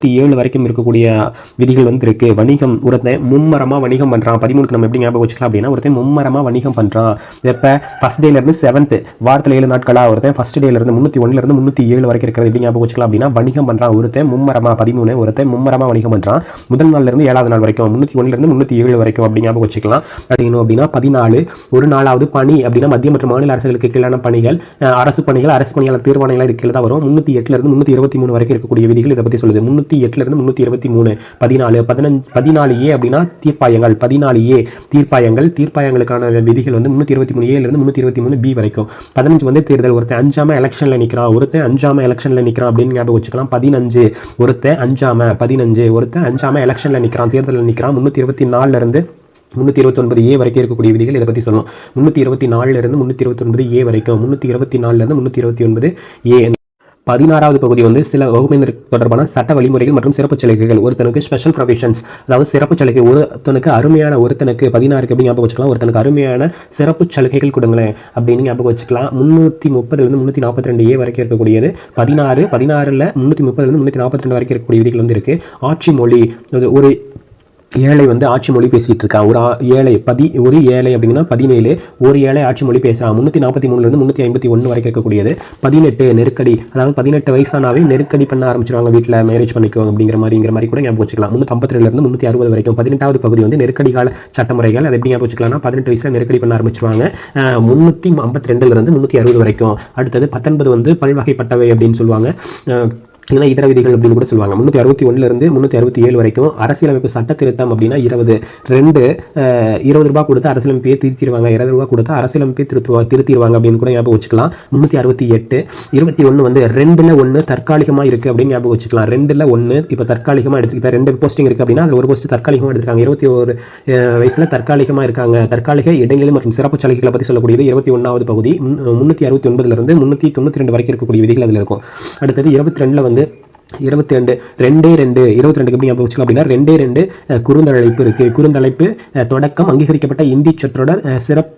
7 வரைக்கும் இருக்கக்கூடிய விதிகள் வந்து இருக்கு. வணிகம் ஒருத்தன் மும்மரமா வணிகம் பண்றான். 13க்கு நம்ம எப்படி ஞாபகம் வச்சுக்கலாம் அப்படின்னா, ஒருத்தன் மும்மரமா வணிகம் பண்றான். எப்ப ஃபர்ஸ்ட் டேல இருந்து 7th வாரத்துல 7 நாட்களா ஒருத்தன் ஃபர்ஸ்ட் டேல இருந்து 301ல இருந்து 307 வரைக்கும் இருக்கிறது எப்படி ஞாபகம் வச்சுக்கலாம் அப்படின்னா, வணிகம் பண்றான். ஒருத்தன் மும்மரமா 13 ஒருத்தன் மும்மரமா வணிகம் பண்றான். முதல் நாள்ல இருந்து 7வது நாள் வரைக்கும் 301ல இருந்து 307 வரைக்கும் அப்படி ஞாபகம் வச்சுக்கலாம். அப்படின்னா 14 ஒரு நாளாவது பணி அப்படின்னா மத்திய மற்றும் மாநில அரசுகளுக்கு கீழான பணிகள், அரசு பணியாளர் தீர்மானங்கள் இது கீழே தான் வரும். 308ல இருந்து 323 வரைக்கும் இருக்கக்கூடிய விதிகள் இதை பத்தி சொல்லுது. 308ல இருந்து 323 14 14A அப்படின்னா தீர்ப்பாயங்கள். 14A தீர்ப்பாயங்களுக்கான விதிகள் வந்து 323A இருந்து 323B வரைக்கும். 15 வந்து தேர்தல். ஒருத்தன் அஞ்சாம எலெக்ஷன்ல நிற்கிறான் அப்படின்னு ஞாபகம் வச்சுக்கலாம். 15 ஒருத்தன் அஞ்சாம எலெக்ஷன்ல நிற்கிறான், தேர்தலில் நிற்கிறான். 324ல இருந்து 329A வரைக்கும் இருக்கக்கூடிய விதிகள் இதை பற்றி சொல்லும். 324ல இருந்து 329A வரைக்கும். 324ல இருந்து 329A. 16வது பகுதி வந்து சில வகுப்பினர் தொடர்பான சட்ட வழிமுறைகள் மற்றும் சிறப்பு சலுகைகள். ஒருத்தனுக்கு ஸ்பெஷல் ப்ரொவிஷன்ஸ், அதாவது சிறப்பு சலுகை. ஒருத்தனுக்கு 16க்கு எப்படி ஞாபகம் வச்சுக்கலாம், ஒருத்தனுக்கு அருமையான சிறப்பு சலுகைகள் கொடுங்களேன் அப்படின்னு ஞாபகம் வச்சுக்கலாம். 330லேருந்து 342A வரைக்கும் இருக்கக்கூடியது. 16ல 330லேருந்து 342 வரைக்கும் இருக்கக்கூடிய விதிகள் வந்து இருக்கு. ஆட்சி மொழி. ஒரு ஏழை வந்து ஆட்சி மொழி பேசிகிட்டு இருக்கான். ஒரு ஏழை அப்படின்னா 17 ஒரு ஏழை ஆட்சி மொழி பேசுகிறான். 343லேருந்து 351 வரைக்கும் இருக்கக்கூடியது. 18 நெருக்கடி, அதாவது 18 வயசானாவே நெருக்கடி பண்ண ஆரம்பிச்சிருவாங்க, வீட்டில் மேரேஜ் பண்ணிக்கோ அப்படிங்கிற மாதிரி கூட ஞாபகம் வச்சுக்கலாம். 352லேருந்து 360 வரைக்கும். 18வது பகுதி வந்து நெருக்கடி கால சட்டமுறைகள். அதை எப்படி ஞாபகம் வச்சுக்கலாம்னா 18 வயசில் நெருக்கடி பண்ண ஆரம்பிச்சிருவாங்க. 352லேருந்து 360 வரைக்கும். அடுத்தது 19 வந்து பல்வகைப்பட்டவை அப்படின்னு சொல்லுவாங்க, இல்லைனா இதர விதிகள் அப்படின்னு கூட சொல்லுவாங்க. 361லேருந்து 367 வரைக்கும். அரசியலமைப்பு சட்ட திருத்தம் அப்படின்னா 20 ரூபாய் கொடுத்து அரசியலமைப்பையே திருத்திடுவாங்க. 20 ரூபாய் கொடுத்து அரசியலமைப்பை திருத்திடுவாங்க அப்படின்னு கூட ஞாபகம் வச்சுக்கலாம். 368 21 வந்து 2ல் 1 தற்காலிகமாக இருக்குது அப்படின்னு ஞாபகம் வச்சுக்கலாம். 2ல் 1 இப்போ தற்காலிகமாக இப்போ 2 போஸ்டிங் இருக்குது அப்படின்னா அதில் ஒரு போஸ்ட் தற்காலிகமாக எடுத்துருக்காங்க. 21 வயசில் தற்காலிகமாக இருக்காங்க. தற்காலிக இடைநிலை மற்றும் சிறப்பு சலுகைகளை பற்றி சொல்லக்கூடியது 21வது பகுதி. 369லேருந்து 392 வரைக்கும் இருக்கக்கூடிய விதிகள் அதில் இருக்கும். அடுத்தது 22ல் வந்து 22 22க்கு எப்படி ஞாபகம் வச்சுக்கலாம் அப்படின்னா 2 குறுந்தலைப்பு இருக்குது. குறுந்தலைப்பு தொடக்கம் அங்கீகரிக்கப்பட்ட இந்தி சொற்றொடர் சிறப்பு